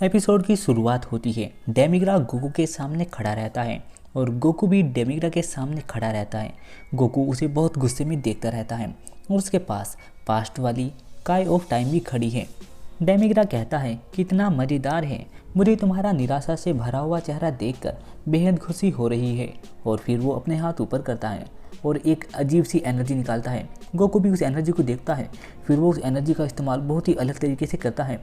Episode की शुरुआत होती है। डेमिग्रा गोकू के सामने खड़ा रहता है और गोकू भी डेमिग्रा के सामने खड़ा रहता है। गोकू उसे बहुत गुस्से में देखता रहता है और उसके पास पास्ट वाली काय ऑफ टाइम भी खड़ी है। डेमिग्रा कहता है कितना मज़ेदार है, मुझे तुम्हारा निराशा से भरा हुआ चेहरा देखकर बेहद खुशी हो रही है। और फिर वो अपने हाथ ऊपर करता है और एक अजीब सी एनर्जी निकालता है। गोकू भी उस एनर्जी को देखता है, फिर वो उस एनर्जी का इस्तेमाल बहुत ही अलग तरीके से करता है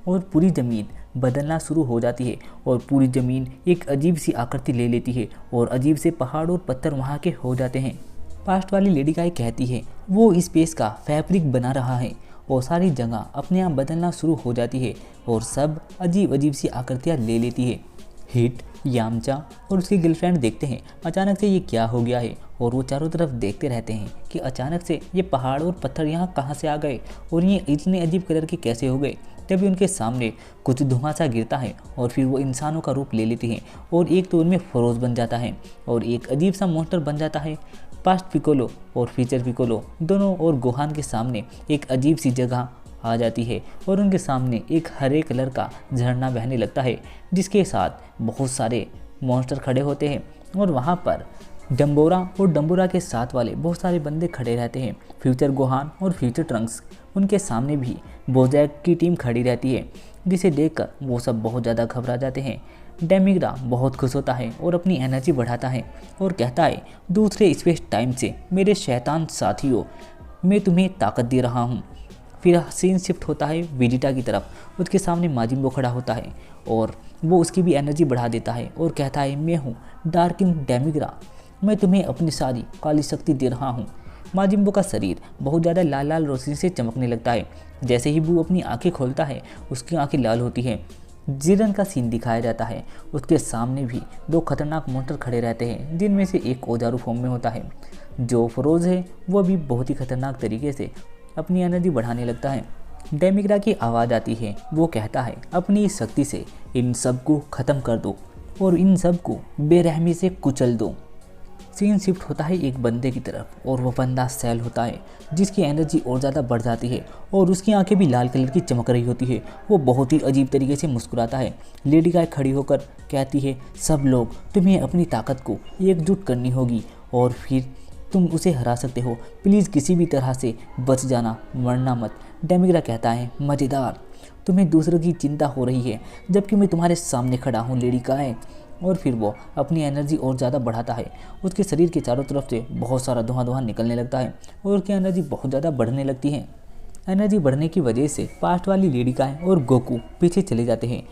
और पूरी ज़मीन बदलना शुरू हो जाती है और पूरी ज़मीन एक अजीब सी आकृति ले लेती है और अजीब से पहाड़ और पत्थर वहाँ के हो जाते हैं। पास्ट वाली लेडी गाय कहती है वो स्पेस का फैब्रिक बना रहा है और सारी जगह अपने आप बदलना शुरू हो जाती है और सब अजीब अजीब सी आकृतियाँ ले लेती है। हिट, यामचा और उसकी गर्लफ्रेंड देखते हैं अचानक से ये क्या हो गया है और वो चारों तरफ देखते रहते हैं कि अचानक से ये पहाड़ और पत्थर यहाँ कहाँ से आ गए और ये इतने अजीब कलर के कैसे हो गए। तभी उनके सामने कुछ धुआं सा गिरता है और फिर वो इंसानों का रूप ले लेते हैं और एक तो उनमें फरोज बन जाता है और एक अजीब सा मॉन्स्टर बन जाता है। पास्ट पिकोलो और फ्यूचर पिकोलो दोनों और गोहान के सामने एक अजीब सी जगह आ जाती है और उनके सामने एक हरे कलर का झरना बहने लगता है जिसके साथ बहुत सारे मॉन्स्टर खड़े होते हैं और वहाँ पर डम्बोरा और डम्बोरा के साथ वाले बहुत सारे बंदे खड़े रहते हैं। फ्यूचर गोहान और फ्यूचर ट्रंक्स, उनके सामने भी बोजैक की टीम खड़ी रहती है जिसे देखकर वो सब बहुत ज़्यादा घबरा जाते हैं। डेमिग्रा बहुत खुश होता है और अपनी एनर्जी बढ़ाता है और कहता है दूसरे स्पेस टाइम से मेरे शैतान साथियों, मैं तुम्हें ताकत दे रहा हूँ। फिर सीन शिफ्ट होता है वेजिटा की तरफ। उसके सामने माजिम्बो खड़ा होता है और वो उसकी भी एनर्जी बढ़ा देता है और कहता है मैं हूँ डार्किंग डेमिग्रा, मैं तुम्हें अपनी सारी काली शक्ति दे रहा हूँ। माजिम्बो का शरीर बहुत ज़्यादा लाल लाल रोशनी से चमकने लगता है। जैसे ही वो अपनी आंखें खोलता है उसकी आंखें लाल होती हैं। जिरन का सीन दिखाया जाता है। उसके सामने भी दो खतरनाक मॉन्स्टर खड़े रहते हैं जिनमें से एक औजारू फॉर्म में होता है। जो फरोज है वो भी बहुत ही खतरनाक तरीके से अपनी एनर्जी बढ़ाने लगता है। डेमिग्रा की आवाज़ आती है, वो कहता है अपनी इस शक्ति से इन सब को ख़त्म कर दो और इन सब को बेरहमी से कुचल दो। सीन शिफ्ट होता है एक बंदे की तरफ और वो बंदा सेल होता है जिसकी एनर्जी और ज़्यादा बढ़ जाती है और उसकी आंखें भी लाल कलर की चमक रही होती है। वो बहुत ही अजीब तरीके से मुस्कुराता है। लेडी गाय खड़ी होकर कहती है सब लोग तुम्हें अपनी ताकत को एकजुट करनी होगी और फिर तुम उसे हरा सकते हो, प्लीज़ किसी भी तरह से बच जाना, मरना मत। डेमिग्रा कहता है मज़ेदार, तुम्हें दूसरों की चिंता हो रही है जबकि मैं तुम्हारे सामने खड़ा हूँ लेडी गाय। और फिर वो अपनी एनर्जी और ज़्यादा बढ़ाता है। उसके शरीर के चारों तरफ से बहुत सारा धुआं निकलने लगता है और उसकी एनर्जी बहुत ज़्यादा बढ़ने लगती है। एनर्जी बढ़ने की वजह से पास्ट वाली लेडी गाय और गोकू पीछे चले जाते हैं।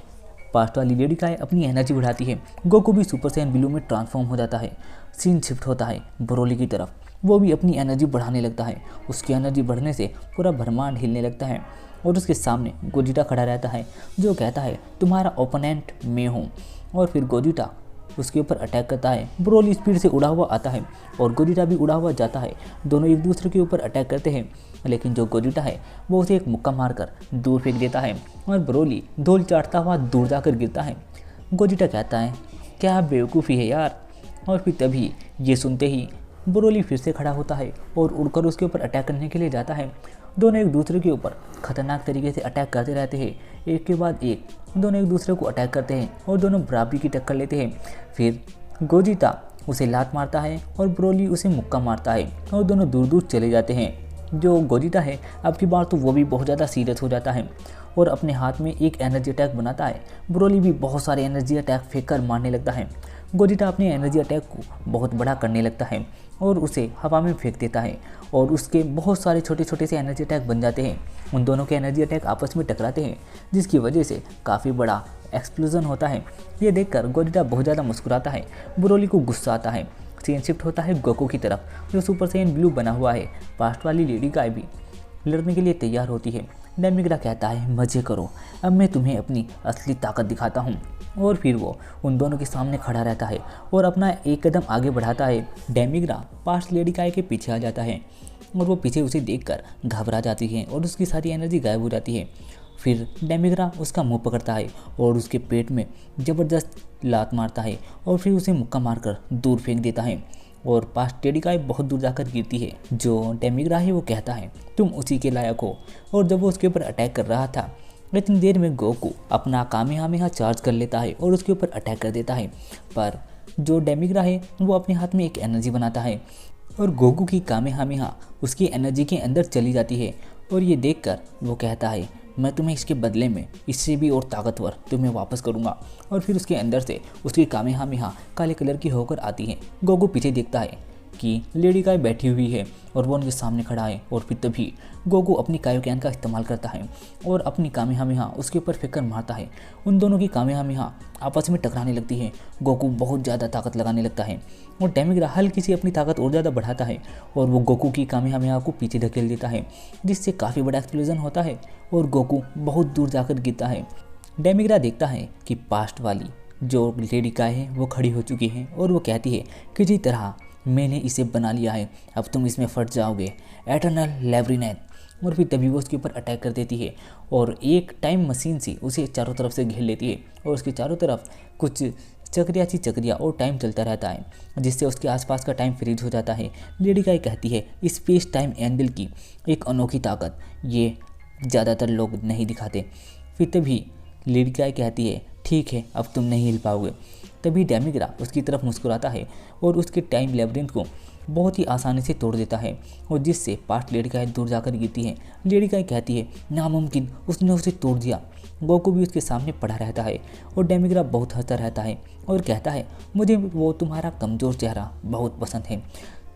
पास्ट वाली लेडी गाय अपनी एनर्जी बढ़ाती है, गोकू भी सुपर सैयन ब्लू में ट्रांसफॉर्म हो जाता है। सीन शिफ्ट होता है ब्रोली की तरफ। वो भी अपनी एनर्जी बढ़ाने लगता है। उसकी एनर्जी बढ़ने से पूरा ब्रह्मांड हिलने लगता है और उसके सामने गोजिटा खड़ा रहता है जो कहता है तुम्हारा ओपोनेंट मैं हूँ। और फिर गोजिटा उसके ऊपर अटैक करता है। ब्रोली स्पीड से उड़ा हुआ आता है और गोजिटा भी उड़ा हुआ जाता है। दोनों एक दूसरे के ऊपर अटैक करते हैं लेकिन जो गोजिटा है वो उसे एक मुक्का मारकर दूर फेंक देता है और ब्रोली धूल चाटता हुआ दूर जाकर गिरता है। गोजिटा कहता है क्या बेवकूफ़ी है यार। और फिर तभी ये सुनते ही ब्रोली फिर से खड़ा होता है और उड़कर उसके ऊपर अटैक करने के लिए जाता है। दोनों एक दूसरे के ऊपर खतरनाक तरीके से अटैक करते रहते हैं, एक के बाद एक दोनों एक दूसरे को अटैक करते हैं और दोनों बराबरी की टक्कर लेते हैं। फिर गोजिटा उसे लात मारता है और ब्रोली उसे मुक्का मारता है और दोनों दूर दूर चले जाते हैं। जो गोजिटा है अब की बार तो वो भी बहुत ज़्यादा सीरियस हो जाता है और अपने हाथ में एक एनर्जी अटैक बनाता है। ब्रोली भी बहुत सारे एनर्जी अटैक फेंक कर मारने लगता है। गोजिटा अपने एनर्जी अटैक को बहुत बड़ा करने लगता है और उसे हवा में फेंक देता है और उसके बहुत सारे छोटे छोटे से एनर्जी अटैक बन जाते हैं। उन दोनों के एनर्जी अटैक आपस में टकराते हैं जिसकी वजह से काफ़ी बड़ा एक्सप्लोजन होता है। ये देखकर गोजिटा बहुत ज़्यादा मुस्कुराता है। ब्रोली को गुस्सा आता है। सीन शिफ्ट होता है गोकू की तरफ जो सुपर सैयन ब्लू बना हुआ है। पास्ट वाली लेडी गाय भी लड़ने के लिए तैयार होती है। डेमिग्रा कहता है मज़े करो, अब मैं तुम्हें अपनी असली ताकत दिखाता हूँ। और फिर वो उन दोनों के सामने खड़ा रहता है और अपना एक कदम आगे बढ़ाता है। डेमिग्रा पास्ट लेडी गाय के पीछे आ जाता है और वो पीछे उसे देखकर घबरा जाती है और उसकी सारी एनर्जी गायब हो जाती है। फिर डेमिग्रा उसका मुंह पकड़ता है और उसके पेट में ज़बरदस्त लात मारता है और फिर उसे मुक्का मारकर दूर फेंक देता है और पास्ट लेडी गाय बहुत दूर जाकर गिरती है। जो डेमिग्रा है वो कहता है तुम उसी के लायक हो। और जब वो उसके ऊपर अटैक कर रहा था इतनी देर में गोकू अपना कामेहामेहा चार्ज कर लेता है और उसके ऊपर अटैक कर देता है। पर जो डेमिग्रा है वो अपने हाथ में एक एनर्जी बनाता है और गोकू की कामेहामेहा उसकी एनर्जी के अंदर चली जाती है। और ये देखकर वो कहता है मैं तुम्हें इसके बदले में इससे भी और ताकतवर तुम्हें वापस करूँगा। और फिर उसके अंदर से उसकी कामेहामेहा काले कलर की होकर आती है। गोकू पीछे देखता है कि लेडी गाय बैठी हुई है और वो उनके सामने खड़ा है। और फिर तभी गोकू अपनी कायोकैन का इस्तेमाल करता है और अपनी कामेहामेहा उसके ऊपर फेंक कर मारता है। उन दोनों की कामेहामेहा आपस में टकराने लगती है। गोकू बहुत ज़्यादा ताकत लगाने लगता है और डेमिग्रा हल्की सी अपनी ताकत और ज़्यादा बढ़ाता है और वो गोकू की कामेहामेहा को पीछे धकेल देता है, जिससे काफ़ी बड़ा एक्सप्लोजन होता है और गोकू बहुत दूर जाकर गिरता है। डेमिग्रा देखता है कि पास्ट वाली जो लेडी गाय है वो खड़ी हो चुकी है और वो कहती है किसी तरह मैंने इसे बना लिया है, अब तुम इसमें फट जाओगे एटर्नल लैब्रिनेथ। और फिर तभी वो उसके ऊपर अटैक कर देती है और एक टाइम मशीन से उसे चारों तरफ से घेर लेती है और उसके चारों तरफ कुछ चक्रिया और टाइम चलता रहता है, जिससे उसके आसपास का टाइम फ्रीज हो जाता है। लेडी गाय कहती है स्पेस टाइम एंगल की एक अनोखी ताकत, ये ज़्यादातर लोग नहीं दिखाते। फिर तभी लेडी गाय कहती है ठीक है अब तुम नहीं हिल पाओगे। तभी डेमिग्रा उसकी तरफ मुस्कुराता है और उसके टाइम लैब्रिंथ को बहुत ही आसानी से तोड़ देता है और जिससे पास्ट लेडी गाय दूर जाकर गिरती है। लेडी गाय कहती है नामुमकिन, उसने उसे तोड़ दिया। गोकू भी उसके सामने पड़ा रहता है और डेमिग्रा बहुत हंसता रहता है और कहता है मुझे वो तुम्हारा कमज़ोर चेहरा बहुत पसंद है,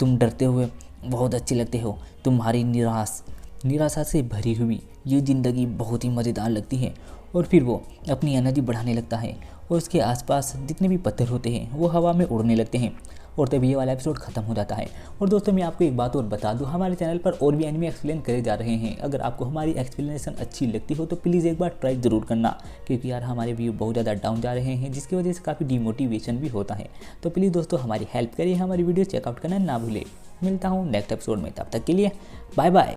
तुम डरते हुए बहुत अच्छे लगते हो, तुम्हारी निराशा से भरी हुई ये ज़िंदगी बहुत ही मज़ेदार लगती है। और फिर वो अपनी एनर्जी बढ़ाने लगता है और उसके आसपास जितने भी पत्थर होते हैं वो हवा में उड़ने लगते हैं और तभी ये वाला एपिसोड ख़त्म हो जाता है। और दोस्तों मैं आपको एक बात और बता दूं, हमारे चैनल पर और भी एनिमे एक्सप्लेन करे जा रहे हैं। अगर आपको हमारी एक्सप्लेनेशन अच्छी लगती हो तो प्लीज़ एक बार ट्राई ज़रूर करना, क्योंकि यार हमारे व्यू बहुत ज़्यादा डाउन जा रहे हैं जिसकी वजह से काफ़ी डिमोटिवेशन भी होता है। तो प्लीज़ दोस्तों हमारी हेल्प करिए, हमारी वीडियो चेकआउट करना ना भूलें। मिलता हूँ नेक्स्ट एपिसोड में, तब तक के लिए बाय बाय।